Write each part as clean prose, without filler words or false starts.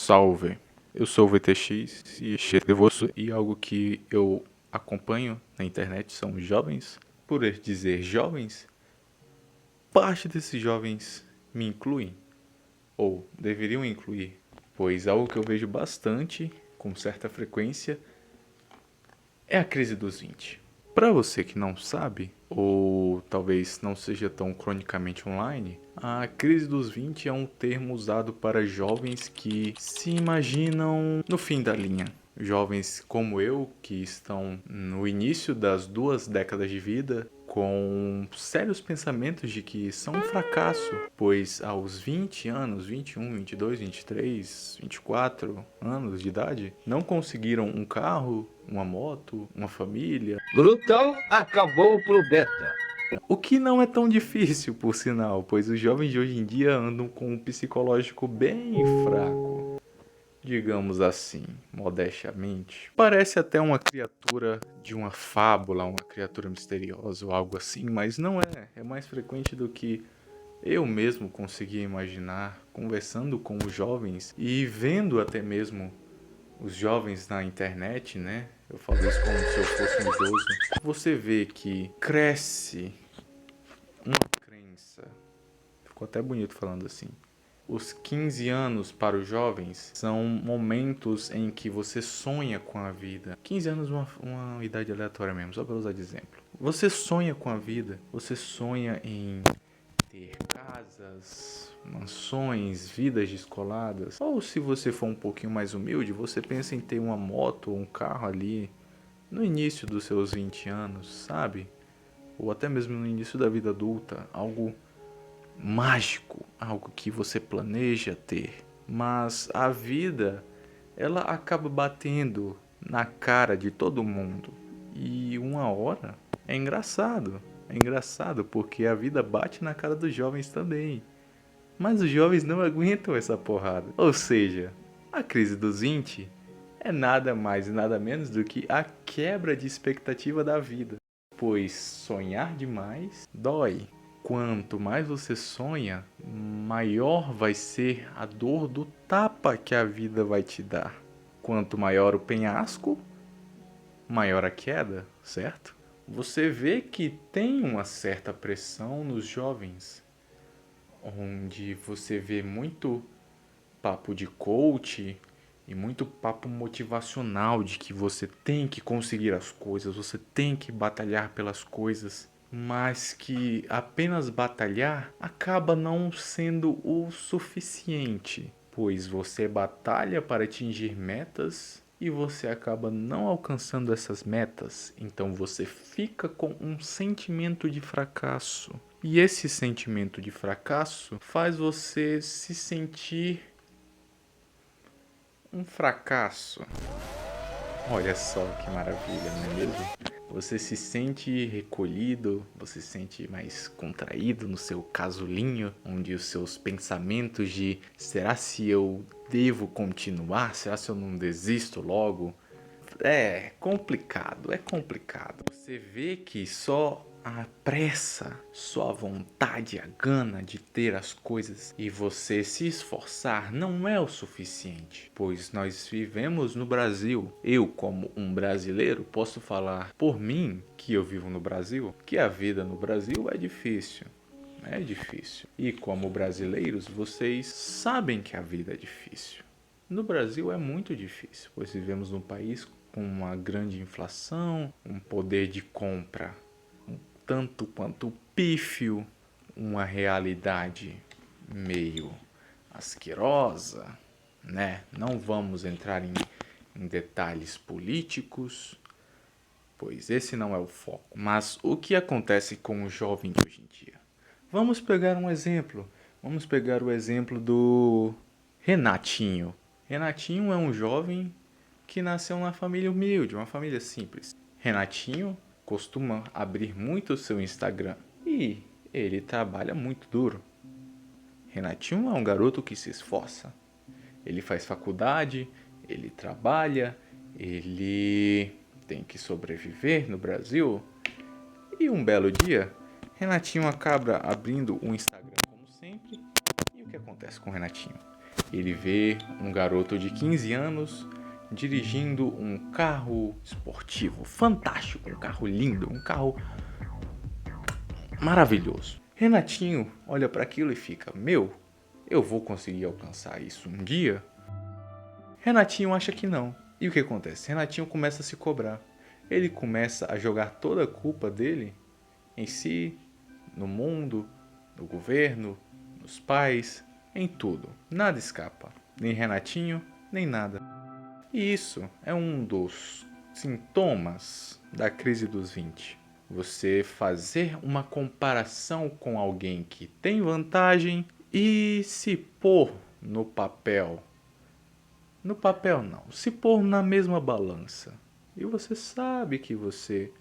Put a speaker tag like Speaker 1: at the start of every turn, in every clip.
Speaker 1: Salve! Eu sou o VTX e este é Devosso, e algo que eu acompanho na internet são jovens. Por dizer jovens, parte desses jovens me incluem, ou deveriam incluir, pois algo que eu vejo bastante, com certa frequência, é a crise dos 20. Para você que não sabe, ou talvez não seja tão cronicamente online, a crise dos 20 é um termo usado para jovens que se imaginam no fim da linha. Jovens como eu, que estão no início das 2 décadas de vida, com sérios pensamentos de que são um fracasso, pois aos 20 anos, 21, 22, 23, 24 anos de idade, não conseguiram um carro, uma moto, uma família.
Speaker 2: Glutão acabou pro Beta.
Speaker 1: O que não é tão difícil, por sinal, pois os jovens de hoje em dia andam com um psicológico bem fraco, digamos assim, modestamente. Parece até uma criatura de uma fábula, uma criatura misteriosa ou algo assim, mas não é. É mais frequente do que eu mesmo conseguia imaginar, conversando com os jovens e vendo até mesmo os jovens na internet, né? Eu falo isso como se eu fosse um idoso. Você vê que cresce uma crença. Ficou até bonito falando assim. Os 15 anos para os jovens são momentos em que você sonha com a vida. 15 anos é uma idade aleatória mesmo, só para usar de exemplo. Você sonha com a vida, você sonha em ter casas, mansões, vidas descoladas. Ou se você for um pouquinho mais humilde, você pensa em ter uma moto ou um carro ali no início dos seus 20 anos, sabe? Ou até mesmo no início da vida adulta, algo mágico, algo que você planeja ter. Mas a vida, ela acaba batendo na cara de todo mundo. E uma hora é engraçado. É engraçado porque a vida bate na cara dos jovens também. Mas os jovens não aguentam essa porrada. Ou seja, a crise dos 20 é nada mais e nada menos do que a quebra de expectativa da vida. Pois sonhar demais dói. Quanto mais você sonha, maior vai ser a dor do tapa que a vida vai te dar. Quanto maior o penhasco, maior a queda, certo? Você vê que tem uma certa pressão nos jovens, onde você vê muito papo de coach e muito papo motivacional de que você tem que conseguir as coisas, você tem que batalhar pelas coisas, mas que apenas batalhar acaba não sendo o suficiente, pois você batalha para atingir metas e você acaba não alcançando essas metas, então você fica com um sentimento de fracasso. E esse sentimento de fracasso faz você se sentir um fracasso. Olha só que maravilha, não é mesmo? Você se sente recolhido, você se sente mais contraído no seu casulinho, onde os seus pensamentos de será se eu devo continuar? Será se eu não desisto logo? É complicado, é complicado. Você vê que só a pressa, só a vontade, a gana de ter as coisas e você se esforçar não é o suficiente, pois nós vivemos no Brasil. Eu, como um brasileiro, posso falar por mim, que eu vivo no Brasil, que a vida no Brasil é difícil. É difícil. E como brasileiros, vocês sabem que a vida é difícil. No Brasil é muito difícil, pois vivemos num país com uma grande inflação, um poder de compra um tanto quanto pífio, uma realidade meio asquerosa, né? Não vamos entrar em detalhes políticos, pois esse não é o foco. Mas o que acontece com o jovem de hoje em dia? Vamos pegar um exemplo. Vamos pegar o exemplo do Renatinho. Renatinho é um jovem que nasceu numa família humilde, uma família simples. Renatinho costuma abrir muito o seu Instagram e ele trabalha muito duro. Renatinho é um garoto que se esforça. Ele faz faculdade, ele trabalha, ele tem que sobreviver no Brasil. E um belo dia, Renatinho acaba abrindo o Instagram como sempre. E o que acontece com o Renatinho? Ele vê um garoto de 15 anos dirigindo um carro esportivo fantástico, um carro lindo, um carro maravilhoso. Renatinho olha para aquilo e fica: meu, eu vou conseguir alcançar isso um dia? Renatinho acha que não. E o que acontece? Renatinho começa a se cobrar. Ele começa a jogar toda a culpa dele em si, no mundo, no governo, nos pais, em tudo. Nada escapa. Nem Renatinho, nem nada. E isso é um dos sintomas da crise dos 20. Você fazer uma comparação com alguém que tem vantagem e se pôr no papel. No papel não, se pôr na mesma balança. E você sabe que você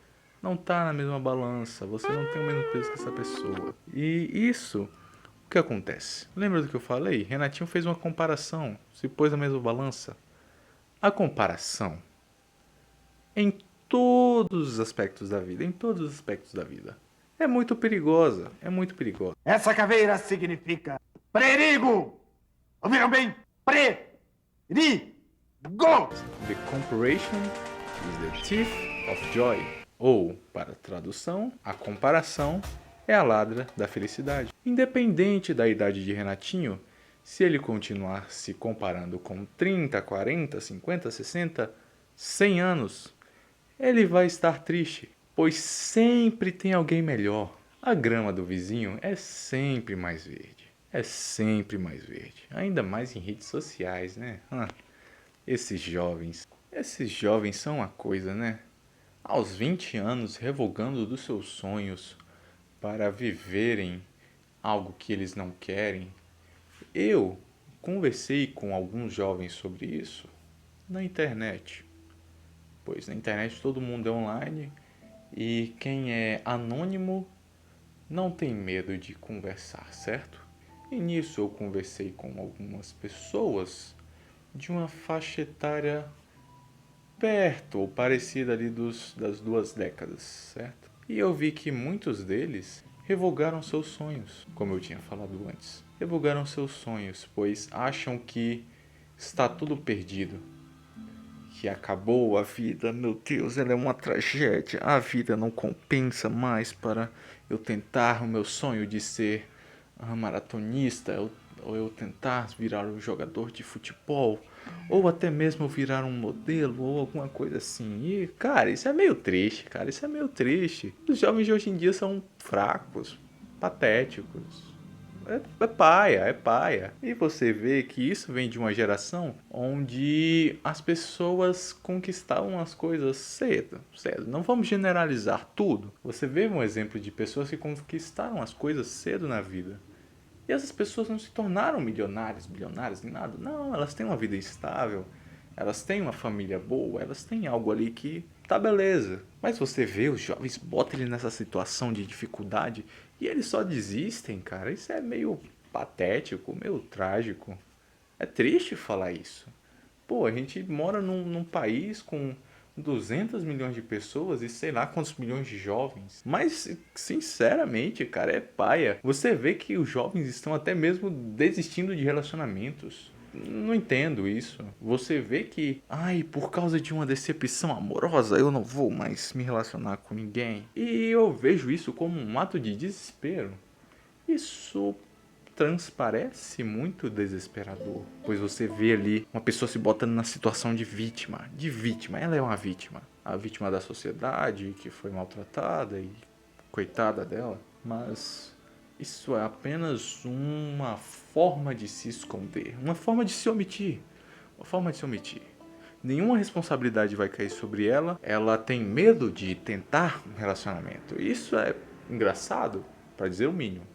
Speaker 1: não tá na mesma balança, você não tem o mesmo peso que essa pessoa. E isso, o que acontece? Lembra do que eu falei? Renatinho fez uma comparação, se pôs na mesma balança. A comparação, em todos os aspectos da vida, é muito perigosa, é muito perigosa.
Speaker 3: Essa caveira significa perigo. Ouviram bem? Perigo.
Speaker 1: The comparison is the thief of joy. Ou, para a tradução, a comparação é a ladra da felicidade. Independente da idade de Renatinho, se ele continuar se comparando com 30, 40, 50, 60, 100 anos, ele vai estar triste, pois sempre tem alguém melhor. A grama do vizinho é sempre mais verde. É sempre mais verde. Ainda mais em redes sociais, né? Esses jovens são uma coisa, né? Aos 20 anos, revogando dos seus sonhos para viverem algo que eles não querem. Eu conversei com alguns jovens sobre isso na internet. Pois na internet todo mundo é online e quem é anônimo não tem medo de conversar, certo? E nisso eu conversei com algumas pessoas de uma faixa etária perto ou parecida ali das 2 décadas, certo? E eu vi que muitos deles revogaram seus sonhos, como eu tinha falado antes. Revogaram seus sonhos, pois acham que está tudo perdido. Que acabou a vida, meu Deus, ela é uma tragédia. A vida não compensa mais para eu tentar o meu sonho de ser maratonista, ou eu tentar virar um jogador de futebol, ou até mesmo virar um modelo, ou alguma coisa assim. E, cara, isso é meio triste, cara, isso é meio triste. Os jovens de hoje em dia são fracos, patéticos. É paia, é paia. E você vê que isso vem de uma geração onde as pessoas conquistavam as coisas cedo. Não vamos generalizar tudo. Você vê um exemplo de pessoas que conquistaram as coisas cedo na vida. E essas pessoas não se tornaram milionários, bilionários, nem nada. Não, elas têm uma vida estável, elas têm uma família boa, elas têm algo ali que tá beleza. Mas você vê, os jovens botam ele nessa situação de dificuldade e eles só desistem, cara. Isso é meio patético, meio trágico. É triste falar isso. Pô, a gente mora num país com 200 milhões de pessoas e sei lá quantos milhões de jovens. Mas, sinceramente, cara, é paia. Você vê que os jovens estão até mesmo desistindo de relacionamentos. Não entendo isso. Você vê que, por causa de uma decepção amorosa, eu não vou mais me relacionar com ninguém. E eu vejo isso como um ato de desespero. Isso transparece muito desesperador, pois você vê ali uma pessoa se botando na situação de vítima. Ela é uma vítima. A vítima da sociedade, que foi maltratada e coitada dela. Mas isso é apenas uma forma de se esconder, uma forma de se omitir. Nenhuma responsabilidade vai cair sobre ela. Ela tem medo de tentar um relacionamento. Isso é engraçado, para dizer o mínimo.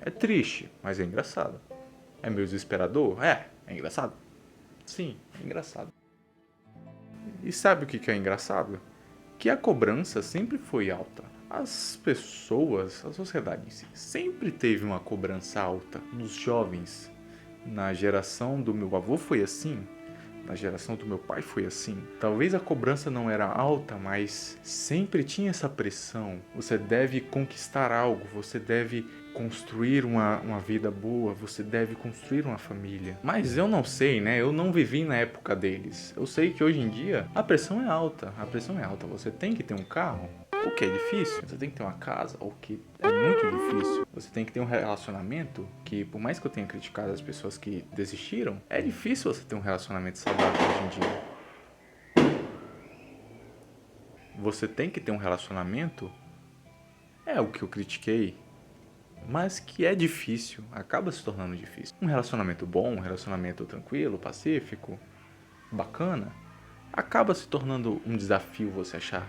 Speaker 1: É triste, mas é engraçado. É meio desesperador? É engraçado. Sim, é engraçado. E sabe o que é engraçado? Que a cobrança sempre foi alta. As pessoas, a sociedade em si, sempre teve uma cobrança alta. Nos jovens, na geração do meu avô foi assim. Na geração do meu pai foi assim. Talvez a cobrança não era alta, mas sempre tinha essa pressão. Você deve conquistar algo, você deve construir uma vida boa, você deve construir uma família. Mas eu não sei, né? Eu não vivi na época deles. Eu sei que hoje em dia a pressão é alta. A pressão é alta. Você tem que ter um carro, o que é difícil. Você tem que ter uma casa, o que é muito difícil. Você tem que ter um relacionamento que, por mais que eu tenha criticado as pessoas que desistiram, é difícil você ter um relacionamento saudável hoje em dia. Você tem que ter um relacionamento, é o que eu critiquei, mas que é difícil, acaba se tornando difícil. Um relacionamento bom, um relacionamento tranquilo, pacífico, bacana, acaba se tornando um desafio você achar,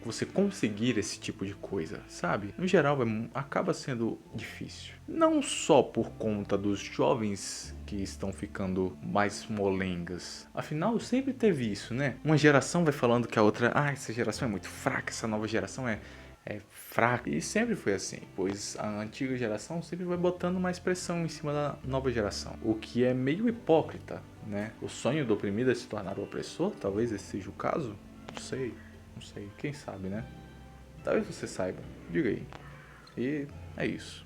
Speaker 1: você conseguir esse tipo de coisa, sabe? No geral, acaba sendo difícil. Não só por conta dos jovens que estão ficando mais molengas. Afinal, sempre teve isso, né? Uma geração vai falando que a outra, essa geração é muito fraca, essa nova geração é fraca. E sempre foi assim, pois a antiga geração sempre vai botando mais pressão em cima da nova geração. O que é meio hipócrita, né? O sonho do oprimido é se tornar o opressor, talvez esse seja o caso. Não sei, quem sabe, né? Talvez você saiba, diga aí. E é isso.